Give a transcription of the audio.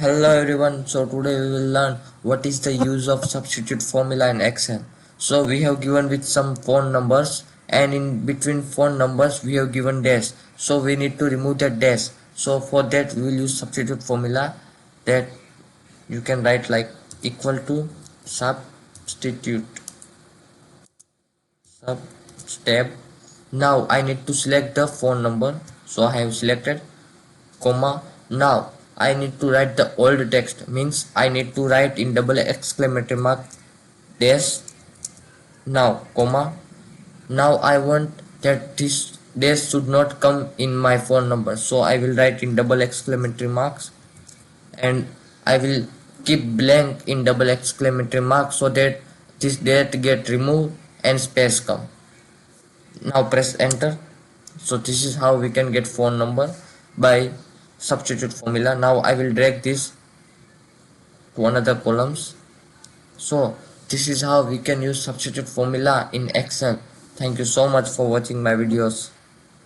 Hello everyone, so today we will learn what is the use of substitute formula in Excel. So we have given with some phone numbers, and in between phone numbers we have given dash. So we need to remove that dash. So for that we will use substitute formula, that you can write like equal to substitute sub step. Now I need to select the phone number, so I have selected, comma. Now I need to write the old text, means I need to write in double exclamatory mark dash. Now comma. Now I want that this dash should not come in my phone number, so I will write in double exclamatory marks, and I will keep blank in double exclamatory mark so that this date get removed and space come. Now press enter. So this is how we can get phone number by substitute formula. Now I will drag this to another columns. So this is how we can use substitute formula in Excel. Thank you so much for watching my videos.